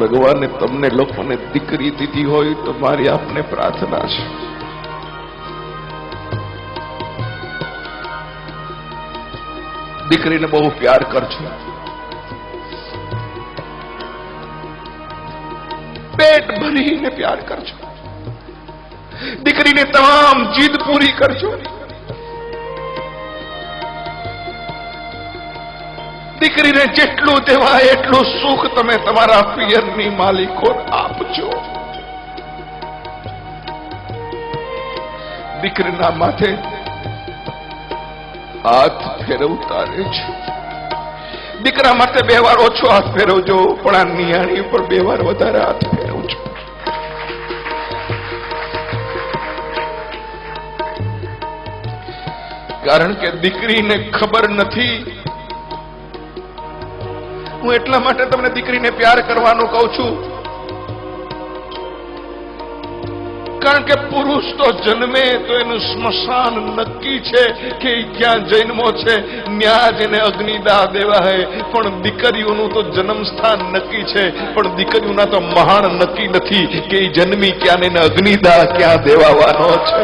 ભગવાને તમને લોકોને દીકરી દીધી હોય તો મારી આપને પ્રાર્થના છે, દીકરીને બહુ પ્યાર કરજો, પેટ ભરીને પ્યાર કરજો, દીકરીને તમામ જીદ પૂરી કરજો, દીકરીને જેટલું દેવાય એટલું સુખ તમે તમારા પિયરની માલિકો આપજો. દીકરીના માથે હાથ ફેરવતા રહેજો. દીકરા માટે 2 વાર ઓછો હાથ ફેરવજો, પણ આ નિયાણી ઉપર 2 વાર વધારે હાથ ફેરવજો. કારણ કે દીકરીને ખબર નથી. હું એટલા માટે તમને દીકરીને પ્યાર કરવાનું કહું છું, કારણ કે પુરુષ તો જન્મે તો એનું સ્મશાન નક્કી છે કે ક્યાં જન્મો છે, ન્યા જ એને અગ્નિદાહ દેવાય. પણ દીકરીઓનું તો જન્મ સ્થાન નક્કી છે, પણ દીકરીઓના તો મહાન નક્કી નથી કે એ જન્મી ક્યાં ને અગ્નિદાહ ક્યાં દેવાનો છે.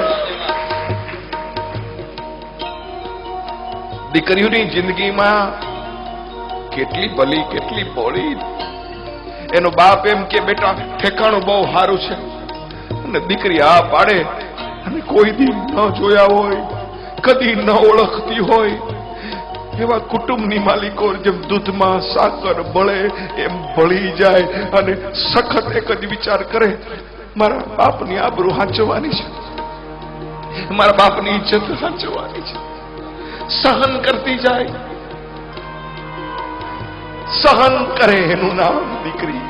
દીકરીઓની જિંદગીમાં કેટલી ભલી કેટલી ભોળી. એનો બાપ એમ કે બેટા ઠેકાણું બહુ સારું છે, અને દીકરી આ પાડે, અને કોઈ દી ન જોયા હોય, કદી ન ઓળખતી હોય એવા કુટુંબની માલિકો જેમ દૂધમાં સાકર બળે એમ ભળી જાય અને સખત એક જ વિચાર કરે, મારા બાપની આબરૂ સાચવવાની છે, મારા બાપની ઇજ્જત સાચવવાની છે. સહન કરતી જાય, સહન કરે એનું નામ દીકરી.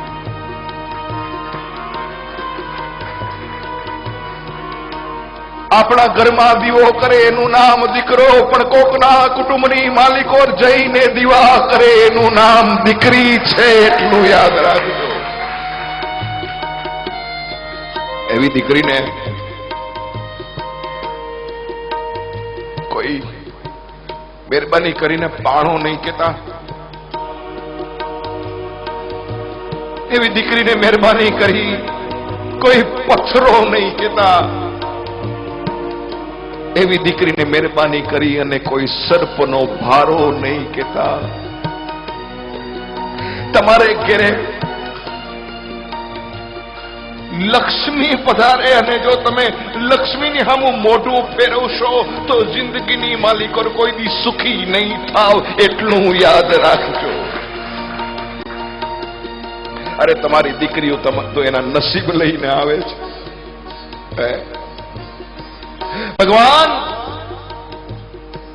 આપણા ઘરમાં દીવો કરે એનું નામ દીકરો, પણ કોકના કુટુંબની માલિકો જઈને દીવા કરે એનું નામ દીકરી છે, એટલું યાદ રાખજો. એવી દીકરીને કોઈ મહેરબાની કરીને પાણો નહીં કહેતા, એવી દીકરીને મહેરબાની કરી કોઈ પથ્થરો નહીં કહેતા, એવી દીકરીને મહેરબાની કરી અને કોઈ સર્પનો ભારો નહીં કહેતા. તમારે ઘેરે લક્ષ્મી પધારે અને જો તમે લક્ષ્મીની સામું મોઢું ફેરવશો તો જિંદગીની માલિકો કોઈ દી સુખી નહીં થાવ, એટલું યાદ રાખજો. અરે તમારી દીકરીઓ તો એના નસીબ લઈને આવે છે. ભગવાન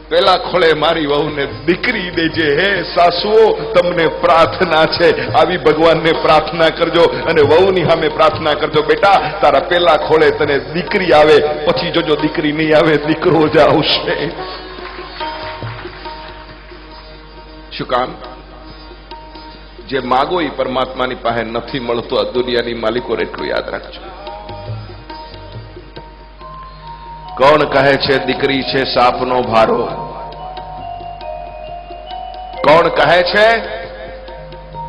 પેલા ખોળે મારી વહુને દીકરી દેજે. હે સાસુઓ, તમને પ્રાર્થના છે, આવી ભગવાનને પ્રાર્થના કરજો અને વહુની સામે પ્રાર્થના કરજો, બેટા તારા પેલા ખોળે તને દીકરી આવે, પછી જોજો દીકરી નહીં આવે, દીકરો જ આવશે. શું કામ? જે માગો એ પરમાત્માની પાસે નથી મળતો આ દુનિયાની માલિકો. એટલું યાદ રાખજો. કોણ કહે છે દીકરી છે સાપનો ભારો? કોણ કહે છે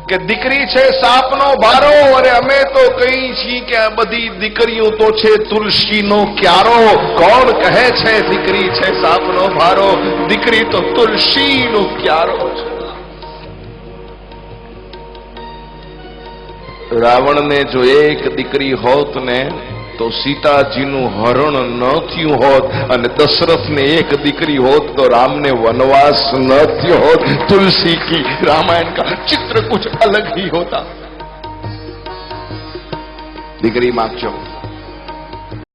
કે દીકરી છે સાપનો ભારો? અરે અમે તો કહી છીએ કે આ બધી દીકરીઓ તો છે તુલસીનો ક્યારો. કોણ કહે છે દીકરી છે સાપનો ભારો? દીકરી તો તુલસીનો ક્યારો છે. રાવણને જો એક દીકરી હોત ને તો સીતાજીનું હરણ ન થયું હોત, અને દશરથને એક દીકરી હોત તો રામને વનવાસ ન થયો હોત. तुलसी की रामायण का चित्र कुछ अलग ही होता. દીકરી માગજો.